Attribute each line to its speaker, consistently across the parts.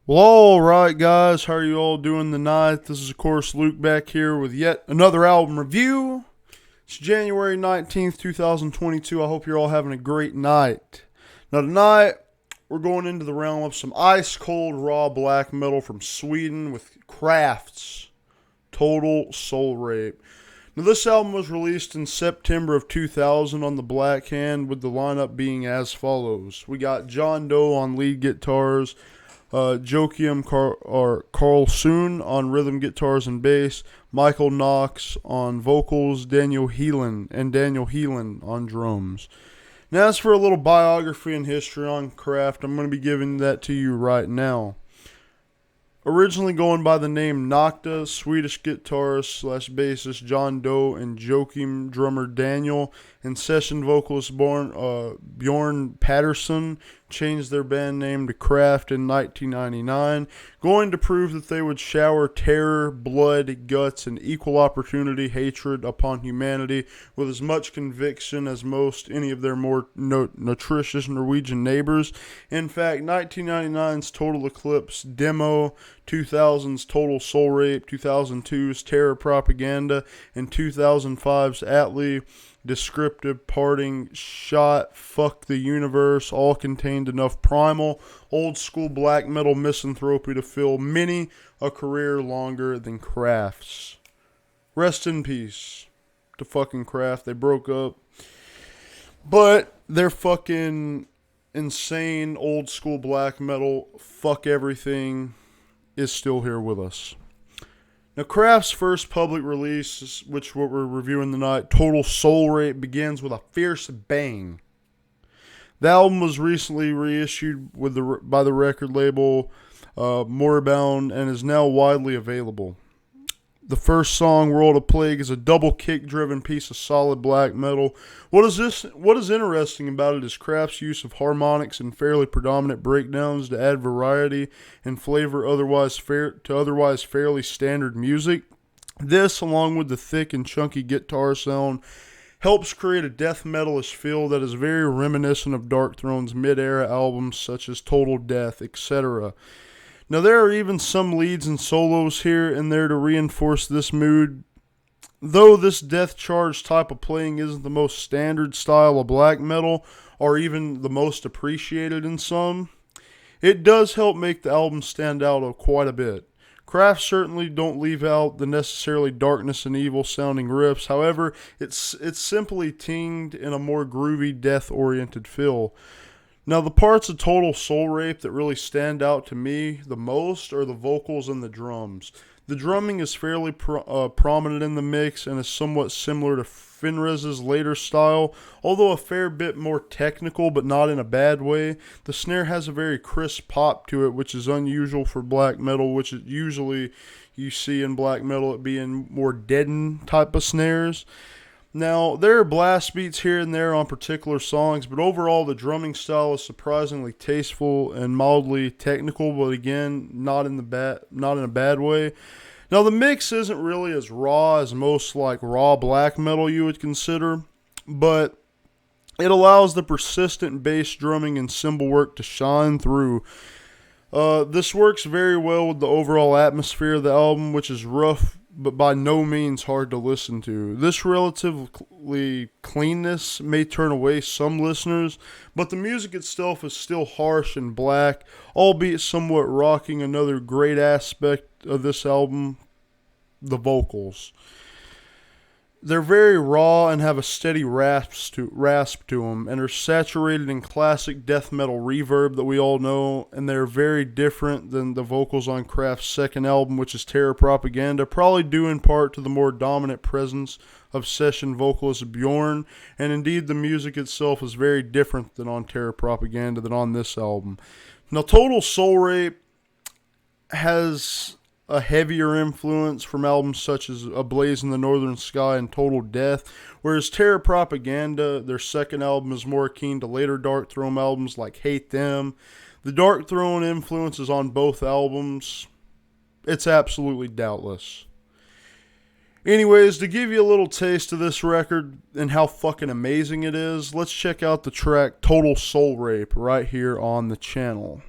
Speaker 1: Well, alright guys, how are you all doing tonight? This is of course Luke back here with yet another album review. It's January 19th, 2022. I hope you're all having a great night. Now tonight, we're going into the realm of some ice cold raw black metal from Sweden with Kraft's Total Soul Rape. Now this album was released in September of 2000 on the Black Hand, with the lineup being as follows. We got John Doe on lead guitars, Joachim Karlsson on rhythm guitars and bass, Michael Knox on vocals, Daniel Heelan on drums. Now as for a little biography and history on Kraft, I'm going to be giving that to you right now. Originally going by the name Nocta, Swedish guitarist / bassist John Doe and Joachim drummer Daniel and session vocalist Bjorn Patterson changed their band name to Kraft in 1999, going to prove that they would shower terror, blood, guts, and equal opportunity hatred upon humanity with as much conviction as any of their more nutritious Norwegian neighbors. In fact, 1999's Total Eclipse demo, 2000's Total Soul Rape, 2002's Terror Propaganda, and 2005's Atlee descriptive parting shot Fuck the Universe all contained enough primal, old school black metal misanthropy to fill many a career longer than Kraft's. Rest in peace to fucking Kraft. They broke up, but their fucking insane old school black metal fuck everything is still here with us. Now, Kraft's first public release, which what we're reviewing tonight, Total Soul Rape, begins with a fierce bang. The album was recently reissued by the record label Moribund and is now widely available. The first song, World of Plague, is a double kick-driven piece of solid black metal. What is interesting about it is Kraft's use of harmonics and fairly predominant breakdowns to add variety and flavor to otherwise fairly standard music. This, along with the thick and chunky guitar sound, helps create a death metalish feel that is very reminiscent of Darkthrone's mid-era albums such as Total Death, etc. Now, there are even some leads and solos here and there to reinforce this mood. Though this death charge type of playing isn't the most standard style of black metal, or even the most appreciated in some, it does help make the album stand out quite a bit. Kraft certainly don't leave out the necessarily darkness and evil sounding riffs. However, it's simply tinged in a more groovy, death-oriented feel. Now, the parts of Total Soul Rape that really stand out to me the most are the vocals and the drums. The drumming is fairly prominent in the mix and is somewhat similar to Fenriz's later style, although a fair bit more technical, but not in a bad way. The snare has a very crisp pop to it, which is unusual for black metal, which is usually you see in black metal it being more deadened type of snares. Now, there are blast beats here and there on particular songs, but overall the drumming style is surprisingly tasteful and mildly technical, but again, not in a bad way. Now, the mix isn't really as raw as most like raw black metal you would consider, but it allows the persistent bass drumming and cymbal work to shine through. This works very well with the overall atmosphere of the album, which is rough but by no means hard to listen to. This relatively cleanness may turn away some listeners, but the music itself is still harsh and black, albeit somewhat rocking. Another great aspect of this album, the vocals. They're very raw and have a steady rasp to them, and are saturated in classic death metal reverb that we all know, and they're very different than the vocals on Kraft's second album, which is Terror Propaganda, probably due in part to the more dominant presence of session vocalist Bjorn, and indeed the music itself is very different than on Terror Propaganda than on this album. Now, Total Soul Rape has a heavier influence from albums such as A Blaze in the Northern Sky and Total Death, whereas Terror Propaganda, their second album, is more akin to later Darkthrone albums like Hate Them. The Darkthrone influences on both albums, it's absolutely doubtless. Anyways, to give you a little taste of this record and how fucking amazing it is, let's check out the track Total Soul Rape right here on the channel.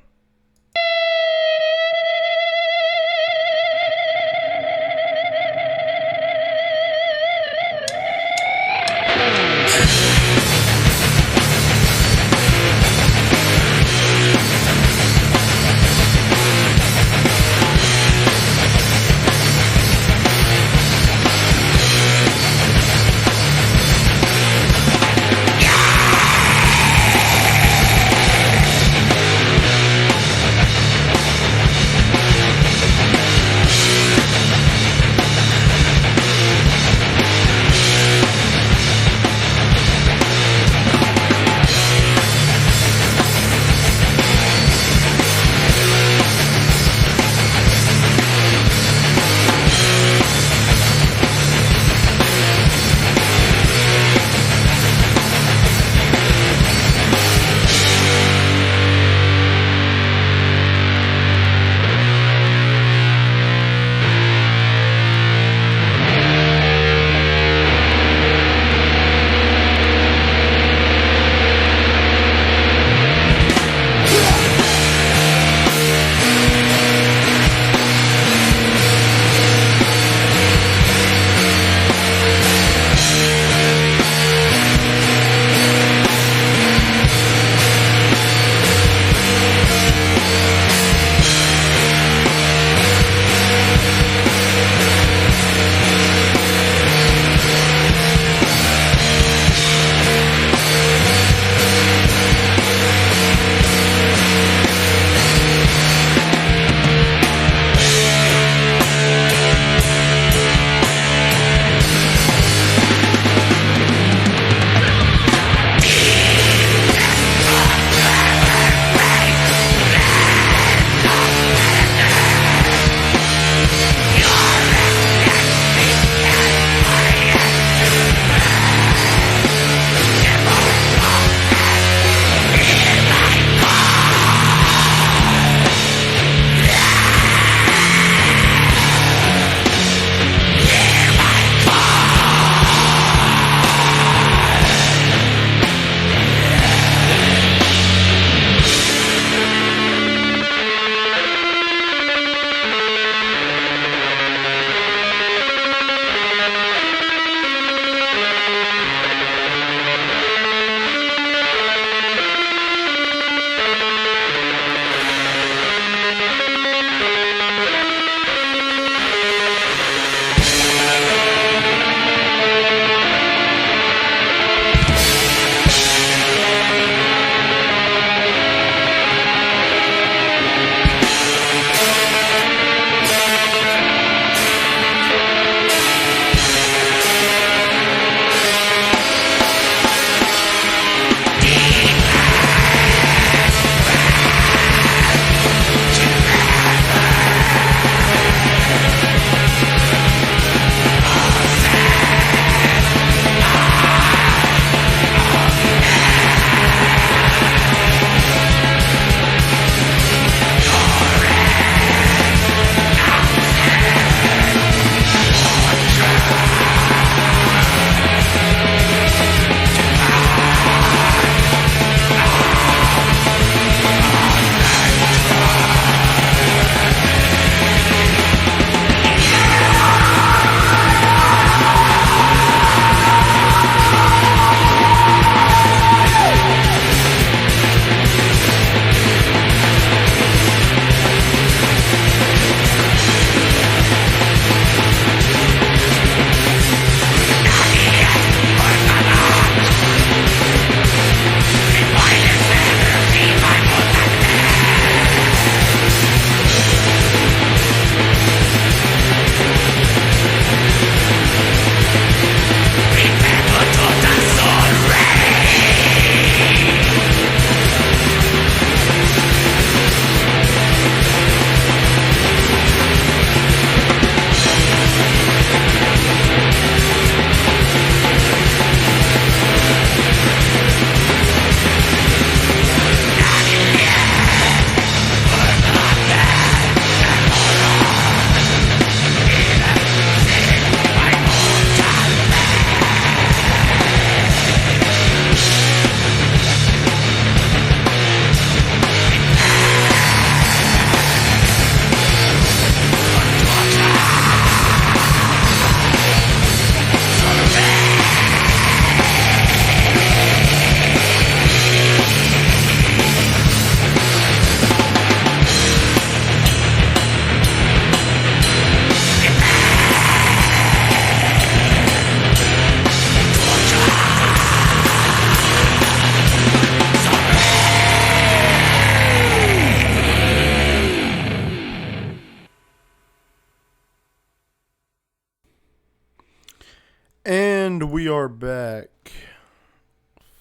Speaker 1: we are back.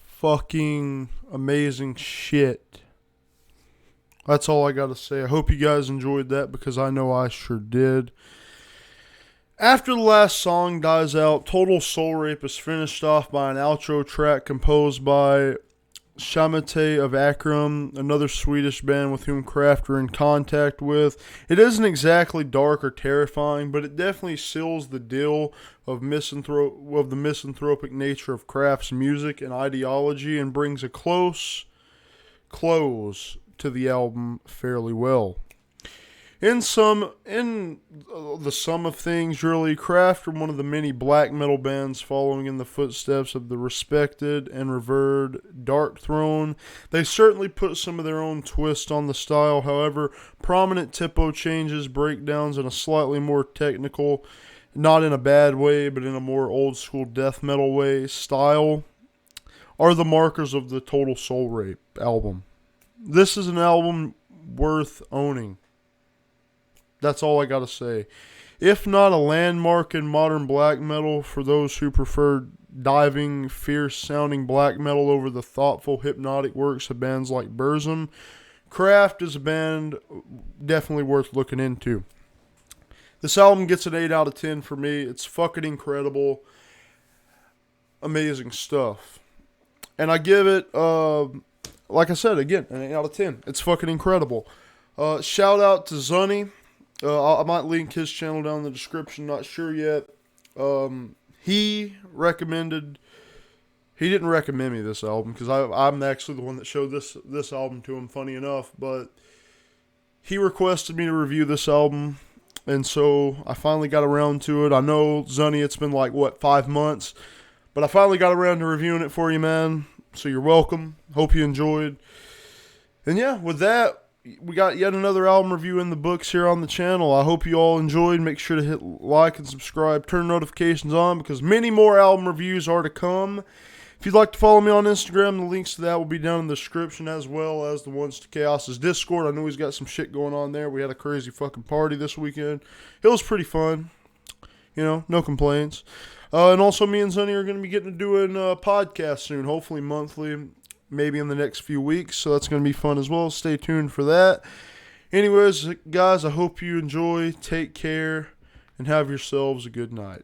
Speaker 1: Fucking amazing shit. That's all I gotta say. I hope you guys enjoyed that because I know I sure did. After the last song dies out, Total Soul Rape is finished off by an outro track composed by Shamate of Akram, another Swedish band with whom Kraft are in contact with. It isn't exactly dark or terrifying, but it definitely seals the deal of the misanthropic nature of Kraft's music and ideology and brings a close to the album fairly well. In the sum of things, really, Kraft are one of the many black metal bands following in the footsteps of the respected and revered Darkthrone. They certainly put some of their own twist on the style, however, prominent tempo changes, breakdowns, and a slightly more technical, not in a bad way, but in a more old school death metal way, style, are the markers of the Total Soul Rape album. This is an album worth owning. That's all I gotta say. If not a landmark in modern black metal for those who prefer diving, fierce-sounding black metal over the thoughtful, hypnotic works of bands like Burzum, Kraft is a band definitely worth looking into. This album gets an 8 out of 10 for me. It's fucking incredible. Amazing stuff. And I give it, like I said, again, an 8 out of 10. It's fucking incredible. Shout out to Zunny. I might link his channel down in the description, not sure yet. He didn't recommend me this album, because I'm actually the one that showed this album to him, funny enough, but he requested me to review this album, and so I finally got around to it. I know, Zunny, it's been 5 months, but I finally got around to reviewing it for you, man, so you're welcome. Hope you enjoyed. And yeah, with that, we got yet another album review in the books here on the channel. I hope you all enjoyed. Make sure to hit like and subscribe. Turn notifications on because many more album reviews are to come. If you'd like to follow me on Instagram, the links to that will be down in the description, as well as the ones to Chaos's Discord. I know he's got some shit going on there. We had a crazy fucking party this weekend. It was pretty fun. No complaints. And also me and Sonny are going to be getting to doing a podcast soon, hopefully monthly. Maybe in the next few weeks, so that's going to be fun as well. Stay tuned for that. Anyways, guys, I hope you enjoy, take care, and have yourselves a good night.